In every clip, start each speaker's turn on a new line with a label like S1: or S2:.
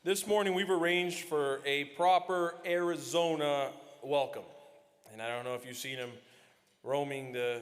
S1: This morning we've arranged for a proper Arizona welcome. And I don't know if you've seen him roaming the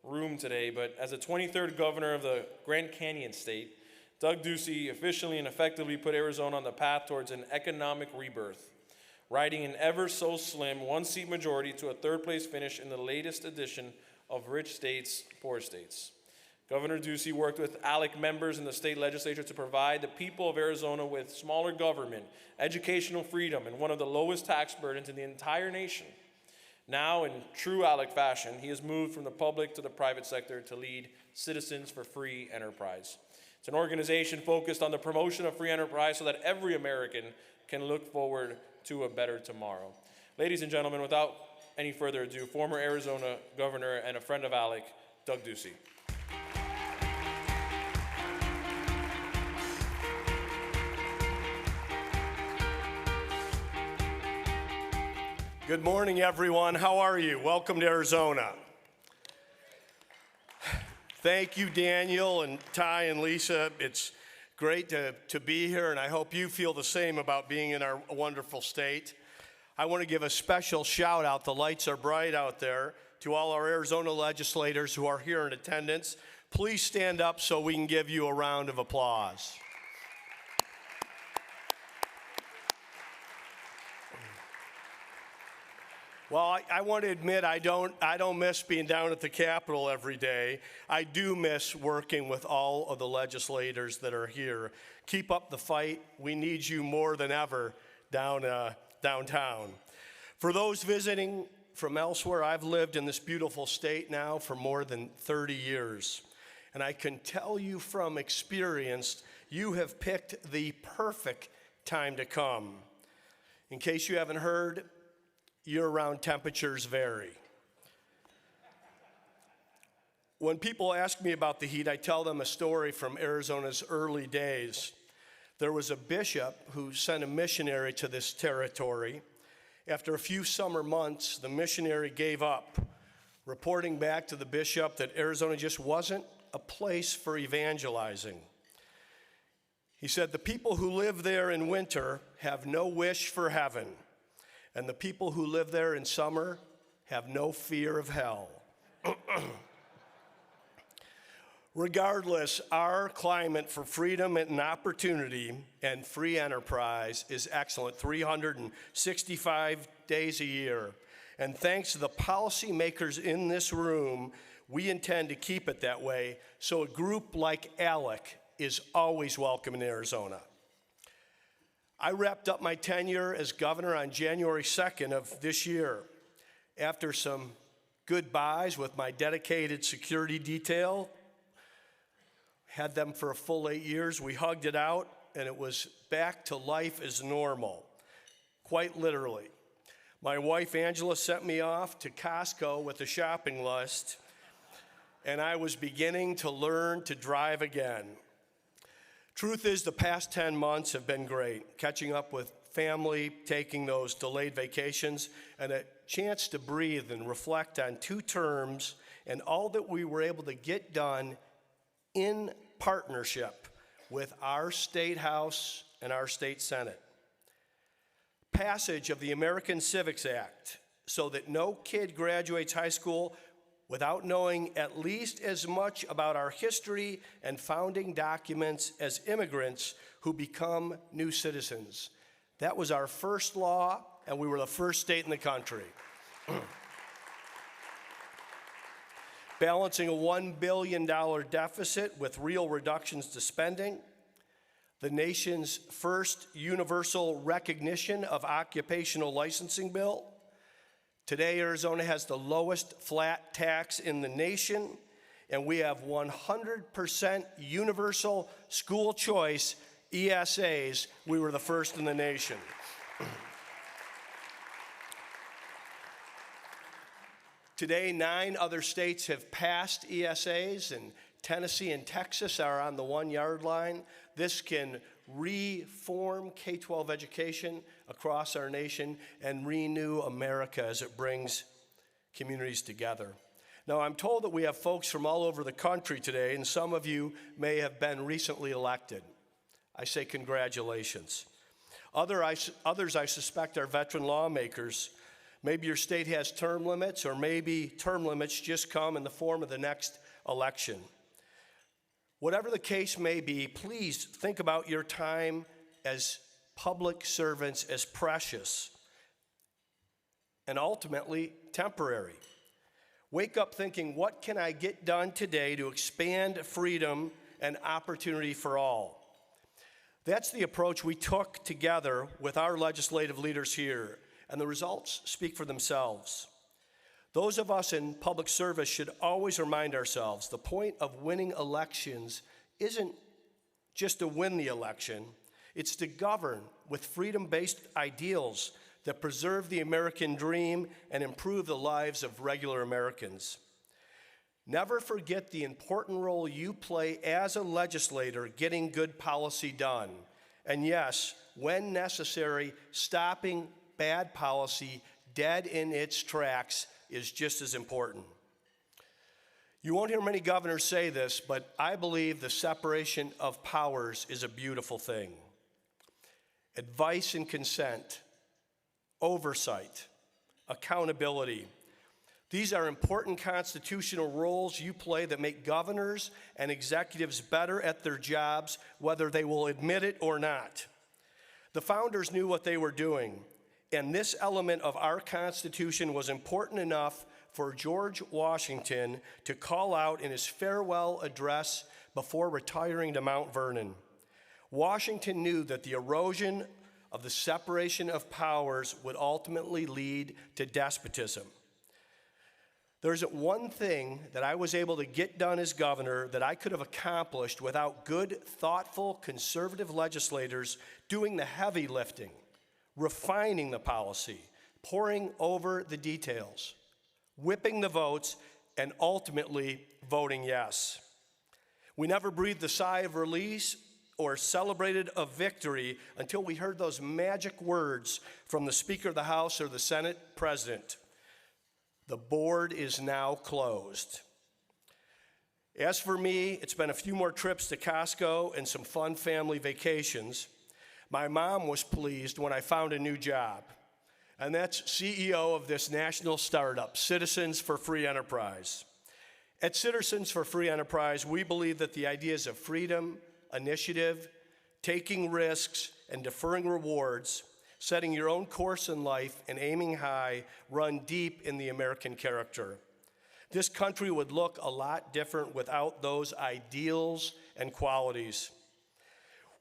S1: room today, but as the 23rd governor of the Grand Canyon state, Doug Ducey officially and effectively put Arizona on the path towards an economic rebirth, riding an ever so slim one-seat majority to a third-place finish in the latest edition of Rich States, Poor States. Governor Ducey worked with ALEC members in the state legislature to provide the people of Arizona with smaller government, educational freedom, and one of the lowest tax burdens in the entire nation. Now, in true ALEC fashion, he has moved from the public to the private sector to lead Citizens for Free Enterprise. It's an organization focused on the promotion of free enterprise so that every American can look forward to a better tomorrow. Ladies and gentlemen, without any further ado, former Arizona governor and a friend of ALEC, Doug Ducey.
S2: Good morning, everyone. How are you? Welcome to Arizona. Thank you, Daniel and Ty and Lisa. It's great to be here, and I hope you feel the same about being in our wonderful state. I want to give a special shout out. The lights are bright out there. To all our Arizona legislators who are here in attendance, please stand up so we can give you a round of applause. Well, I want to admit I don't miss being down at the Capitol every day. I do miss working with all of the legislators that are here. Keep up the fight. We need you more than ever downtown. For those visiting from elsewhere, I've lived in this beautiful state now for more than 30 years. And I can tell you from experience, you have picked the perfect time to come. In case you haven't heard, year-round temperatures vary. When people ask me about the heat, I tell them a story from Arizona's early days. There was a bishop who sent a missionary to this territory. After a few summer months, the missionary gave up, reporting back to the bishop that Arizona just wasn't a place for evangelizing. He said, "The people who live there in winter have no wish for heaven. And the people who live there in summer have no fear of hell." Regardless, our climate for freedom and opportunity and free enterprise is excellent, 365 days a year. And thanks to the policymakers in this room, we intend to keep it that way, so a group like ALEC is always welcome in Arizona. I wrapped up my tenure as governor on January 2nd of this year. After some goodbyes with my dedicated security detail, had them for a full 8 years, we hugged it out, and it was back to life as normal, quite literally. My wife, Angela, sent me off to Costco with a shopping list, and I was beginning to learn to drive again. Truth is, the past 10 months have been great, catching up with family, taking those delayed vacations, and a chance to breathe and reflect on 2 terms and all that we were able to get done in partnership with our state house and our state senate. Passage of the American Civics Act so that no kid graduates high school without knowing at least as much about our history and founding documents as immigrants who become new citizens. That was our first law, and we were the first state in the country. Balancing a $1 billion deficit with real reductions to spending, the nation's first universal recognition of occupational licensing bill. Today, Arizona has the lowest flat tax in the nation, and we have 100% universal school choice ESAs. We were the first in the nation. Today, 9 other states have passed ESAs, and Tennessee and Texas are on the 1-yard line. This can reform K-12 education across our nation and renew America as it brings communities together. Now, I'm told that we have folks from all over the country today, and some of you may have been recently elected. I say congratulations. Others, I suspect, are veteran lawmakers. Maybe your state has term limits, or maybe term limits just come in the form of the next election. Whatever the case may be, please think about your time as public servants as precious and ultimately temporary. Wake up thinking, what can I get done today to expand freedom and opportunity for all? That's the approach we took together with our legislative leaders here, and the results speak for themselves. Those of us in public service should always remind ourselves the point of winning elections isn't just to win the election, it's to govern with freedom-based ideals that preserve the American dream and improve the lives of regular Americans. Never forget the important role you play as a legislator getting good policy done. And yes, when necessary, stopping bad policy dead in its tracks is just as important. You won't hear many governors say this, but I believe the separation of powers is a beautiful thing. Advice and consent, oversight, accountability. These are important constitutional roles you play that make governors and executives better at their jobs, whether they will admit it or not. The founders knew what they were doing, and this element of our Constitution was important enough for George Washington to call out in his farewell address before retiring to Mount Vernon. Washington knew that the erosion of the separation of powers would ultimately lead to despotism. There isn't one thing that I was able to get done as governor that I could have accomplished without good, thoughtful, conservative legislators doing the heavy lifting, refining the policy, poring over the details, whipping the votes, and ultimately voting yes. We never breathed a sigh of release or celebrated a victory until we heard those magic words from the Speaker of the House or the Senate President. The board is now closed. As for me, it's been a few more trips to Costco and some fun family vacations. My mom was pleased when I found a new job, and that's CEO of this national startup, Citizens for Free Enterprise. At Citizens for Free Enterprise, we believe that the ideas of freedom, initiative, taking risks, and deferring rewards, setting your own course in life and aiming high, run deep in the American character. This country would look a lot different without those ideals and qualities.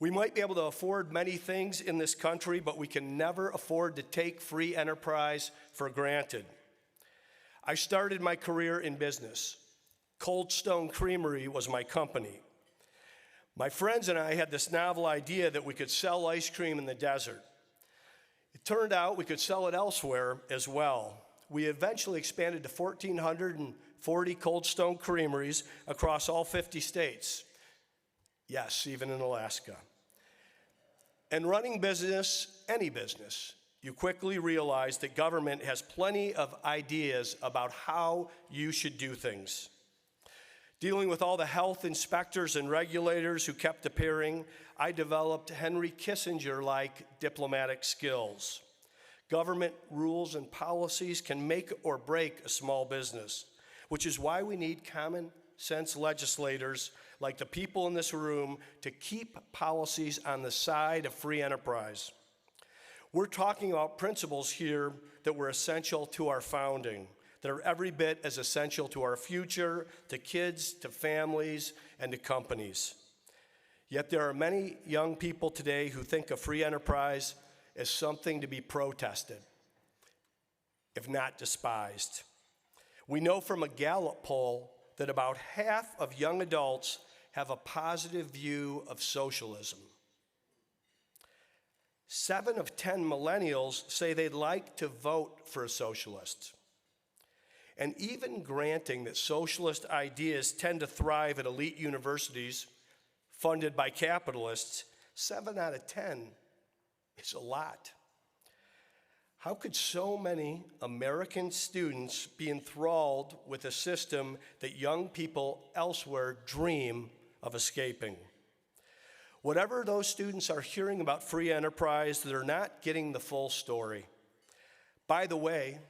S2: We might be able to afford many things in this country, but we can never afford to take free enterprise for granted. I started my career in business. Cold Stone Creamery was my company. My friends and I had this novel idea that we could sell ice cream in the desert. It turned out we could sell it elsewhere as well. We eventually expanded to 1,440 Cold Stone Creameries across all 50 states. Yes, even in Alaska. And running business, any business, you quickly realize that government has plenty of ideas about how you should do things. Dealing with all the health inspectors and regulators who kept appearing, I developed Henry Kissinger-like diplomatic skills. Government rules and policies can make or break a small business, which is why we need common sense legislators like the people in this room to keep policies on the side of free enterprise. We're talking about principles here that were essential to our founding, that are every bit as essential to our future, to kids, to families, and to companies. Yet there are many young people today who think of free enterprise as something to be protested, if not despised. We know from a Gallup poll that about half of young adults have a positive view of socialism. 7 of 10 millennials say they'd like to vote for a socialist. And even granting that socialist ideas tend to thrive at elite universities funded by capitalists, 7 out of 10 is a lot. How could so many American students be enthralled with a system that young people elsewhere dream of escaping? Whatever those students are hearing about free enterprise, they're not getting the full story. By the way,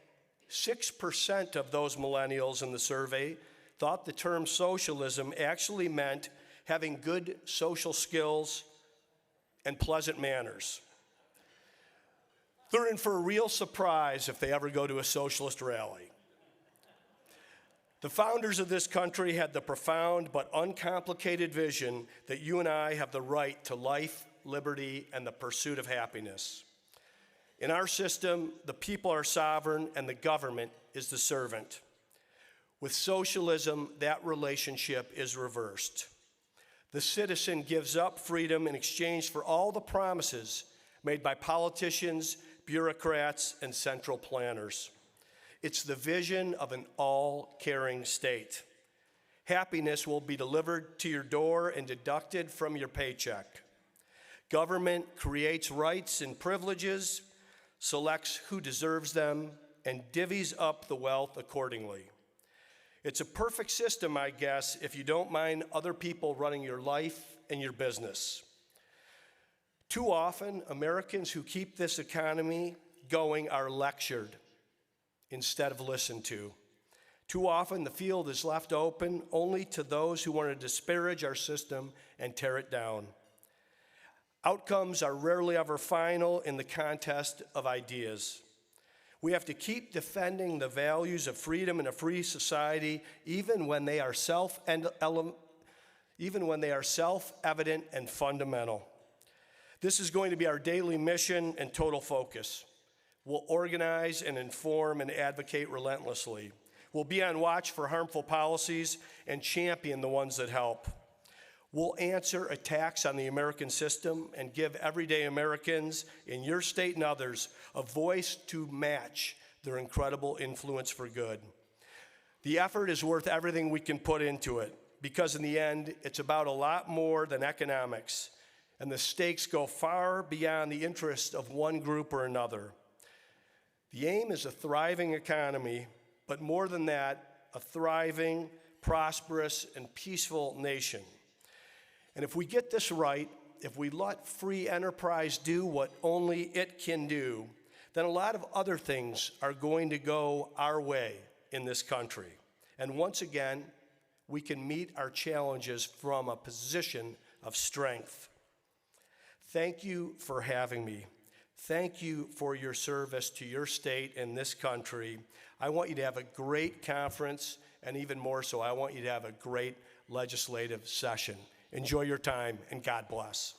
S2: 6% of those millennials in the survey thought the term socialism actually meant having good social skills and pleasant manners. They're in for a real surprise if they ever go to a socialist rally. The founders of this country had the profound but uncomplicated vision that you and I have the right to life, liberty, and the pursuit of happiness. In our system, the people are sovereign and the government is the servant. With socialism, that relationship is reversed. The citizen gives up freedom in exchange for all the promises made by politicians, bureaucrats, and central planners. It's the vision of an all-caring state. Happiness will be delivered to your door and deducted from your paycheck. Government creates rights and privileges, selects who deserves them, and divvies up the wealth accordingly. It's a perfect system, I guess, if you don't mind other people running your life and your business. Too often, Americans who keep this economy going are lectured instead of listened to. Too often, the field is left open only to those who want to disparage our system and tear it down. Outcomes are rarely ever final in the contest of ideas. We have to keep defending the values of freedom in a free society, even when they are self-evident and fundamental. This is going to be our daily mission and total focus. We'll organize and inform and advocate relentlessly. We'll be on watch for harmful policies and champion the ones that help. We'll answer attacks on the American system and give everyday Americans in your state and others a voice to match their incredible influence for good. The effort is worth everything we can put into it, because in the end, it's about a lot more than economics, and the stakes go far beyond the interest of one group or another. The aim is a thriving economy, but more than that, a thriving, prosperous, and peaceful nation. And if we get this right, if we let free enterprise do what only it can do, then a lot of other things are going to go our way in this country. And once again, we can meet our challenges from a position of strength. Thank you for having me. Thank you for your service to your state and this country. I want you to have a great conference, and even more so, I want you to have a great legislative session. Enjoy your time, and God bless.